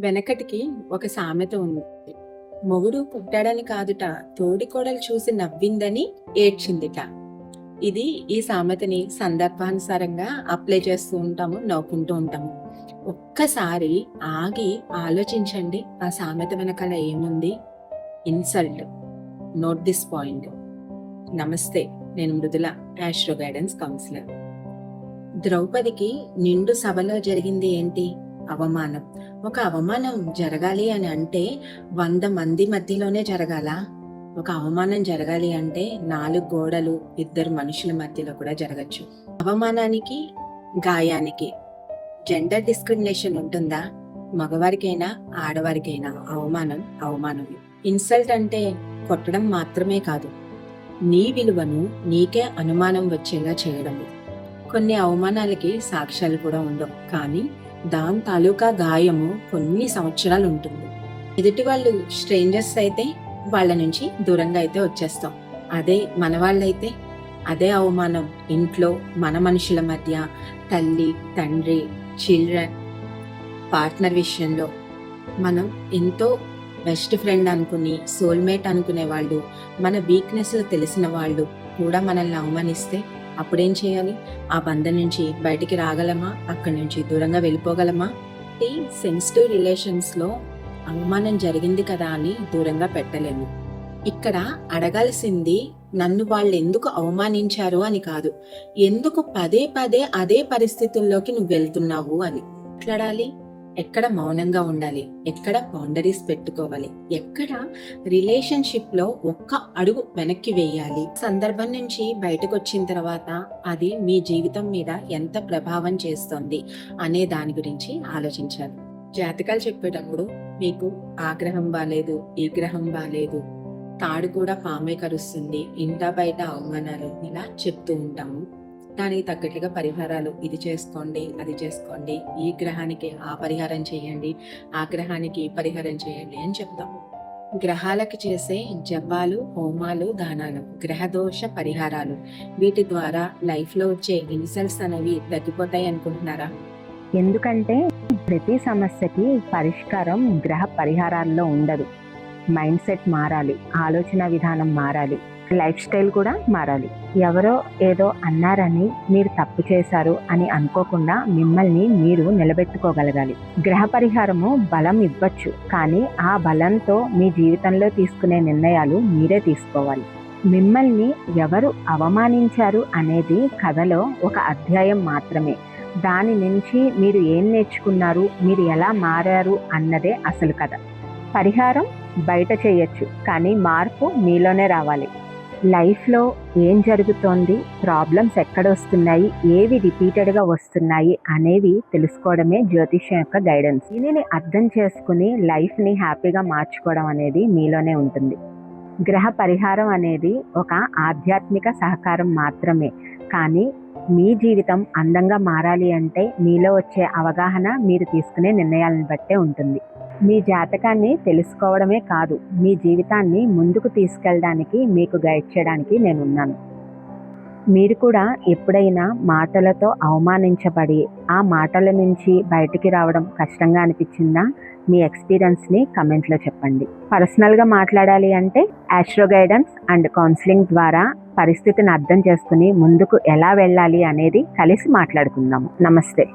వెనకటికి ఒక సామెత ఉంది. మొగుడు పుట్టాడని కాదుట, తోడికోడలు చూసి నవ్విందని ఏడ్చిందిట. ఇది ఈ సామెతని సందర్భానుసారంగా అప్లై చేస్తూ ఉంటాము, నవ్వుకుంటూ ఉంటాము. ఒక్కసారి ఆగి ఆలోచించండి, ఆ సామెత వెనకాల ఏముంది? ఇన్సల్ట్. Note this point. నమస్తే, నేను మృదుల, ఆస్ట్రో గైడెన్స్ కౌన్సిలర్. ద్రౌపదికి నిండు సభలో జరిగింది ఏంటి? అవమానం. ఒక అవమానం జరగాలి అని అంటే 100 మంది మధ్యలోనే జరగాల? ఒక అవమానం జరగాలి అంటే 4 గోడలు, 2 మనుషుల మధ్యలో కూడా జరగచ్చు. అవమానానికి, గాయానికి జెండర్ డిస్క్రిమినేషన్ ఉంటుందా? మగవారికైనా ఆడవారికైనా అవమానం అవమానమే. ఇన్సల్ట్ అంటే కొట్టడం మాత్రమే కాదు, నీ విలువను నీకే అనుమానం వచ్చేలా చేయడము. కొన్ని అవమానాలకి సాక్ష్యాలు కూడా ఉండవు, కానీ దాని తాలూకా గాయము కొన్ని సంవత్సరాలు ఉంటుంది. ఎదుటి వాళ్ళు స్ట్రేంజర్స్ అయితే వాళ్ళ నుంచి దూరంగా అయితే వచ్చేస్తాం. అదే మన వాళ్ళైతే అదే అవమానం ఇంట్లో మన మనుషుల మధ్య, తల్లి, తండ్రి, చిల్డ్రన్, పార్ట్నర్ విషయంలో మనం ఎంతో బెస్ట్ ఫ్రెండ్ అనుకుని, సోల్మేట్ అనుకునే వాళ్ళు, మన వీక్నెస్ తెలిసిన వాళ్ళు కూడా మనల్ని అవమానిస్తే అప్పుడేం చేయాలి? ఆ బంధం నుంచి బయటికి రాగలమా? అక్కడి నుంచి దూరంగా వెళ్ళిపోగలమా? ఈ సెన్సిటివ్ రిలేషన్స్ లో అవమానం జరిగింది కదా అని దూరంగా పెట్టలేము. ఇక్కడ అడగాల్సింది నన్ను వాళ్ళు ఎందుకు అవమానించారు అని కాదు, ఎందుకు పదే పదే అదే పరిస్థితుల్లోకి నువ్వు వెళ్తున్నావు అని మాట్లాడాలి. ఎక్కడ మౌనంగా ఉండాలి, ఎక్కడ బౌండరీస్ పెట్టుకోవాలి, ఎక్కడ రిలేషన్షిప్ లో ఒక్క అడుగు వెనక్కి వేయాలి. సందర్భం నుంచి బయటకు వచ్చిన తర్వాత అది మీ జీవితం మీద ఎంత ప్రభావం చేస్తుంది అనే దాని గురించి ఆలోచించాలి. జాతకాలు చెప్పేటప్పుడు మీకు ఆ గ్రహం బాలేదు, ఈ గ్రహం బాలేదు, తాడు కూడా పామే కరుస్తుంది, ఇంటా బయట అవమానాలు, ఇలా చెప్తూ ఉంటాము. దానికి తగ్గట్టుగా పరిహారాలు, ఇది చేసుకోండి, అది చేసుకోండి, ఈ గ్రహానికి ఆ పరిహారం చేయండి, ఆ గ్రహానికి ఈ పరిహారం చేయండి అని చెప్తాము. గ్రహాలకు చేసే జపాలు, హోమాలు, దానాలు, గ్రహదోష పరిహారాలు, వీటి ద్వారా లైఫ్ లో వచ్చే ఇన్సల్ట్స్ అనేవి తగ్గిపోతాయి అనుకుంటున్నారా? ఎందుకంటే ప్రతి సమస్యకి పరిష్కారం గ్రహ పరిహారాల్లో ఉండదు. మైండ్ సెట్ మారాలి, ఆలోచన విధానం మారాలి, లైఫ్ స్టైల్ కూడా మారాలి. ఎవరో ఏదో అన్నారని మీరు తప్పు చేశారు అని అనుకోకుండా మిమ్మల్ని మీరు నిలబెట్టుకోగలగాలి. గ్రహ పరిహారము బలం ఇవ్వచ్చు, కానీ ఆ బలంతో మీ జీవితంలో తీసుకునే నిర్ణయాలు మీరే తీసుకోవాలి. మిమ్మల్ని ఎవరు అవమానించారు అనేది కథలో ఒక అధ్యాయం మాత్రమే. దాని నుంచి మీరు ఏం నేర్చుకున్నారు, మీరు ఎలా మారారు అన్నదే అసలు కథ. పరిహారం బయట చేయొచ్చు, కానీ మార్పు మీలోనే రావాలి. లైఫ్లో ఏం జరుగుతోంది, ప్రాబ్లమ్స్ ఎక్కడ వస్తున్నాయి, ఏవి రిపీటెడ్గా వస్తున్నాయి అనేవి తెలుసుకోవడమే జ్యోతిష్యం యొక్క గైడెన్స్. దీనిని అర్థం చేసుకుని లైఫ్ని హ్యాపీగా మార్చుకోవడం అనేది మీలోనే ఉంటుంది. గ్రహ పరిహారం అనేది ఒక ఆధ్యాత్మిక సహకారం మాత్రమే, కానీ మీ జీవితం అందంగా మారాలి అంటే మీలో వచ్చే అవగాహన, మీరు తీసుకునే నిర్ణయాలను బట్టే ఉంటుంది. మీ జాతకాన్ని తెలుసుకోవడమే కాదు, మీ జీవితాన్ని ముందుకు తీసుకెళ్ళడానికి, మీకు గైడ్ చేయడానికి నేనున్నాను. మీరు కూడా ఎప్పుడైనా మాటలతో అవమానించబడి ఆ మాటల నుంచి బయటికి రావడం కష్టంగా అనిపించిందా? మీ ఎక్స్పీరియన్స్ని కమెంట్లో చెప్పండి. పర్సనల్గా మాట్లాడాలి అంటే ఆస్ట్రో గైడెన్స్ అండ్ కౌన్సిలింగ్ ద్వారా పరిస్థితిని అర్థం చేసుకుని ముందుకు ఎలా వెళ్ళాలి అనేది కలిసి మాట్లాడుకుందాము. నమస్తే.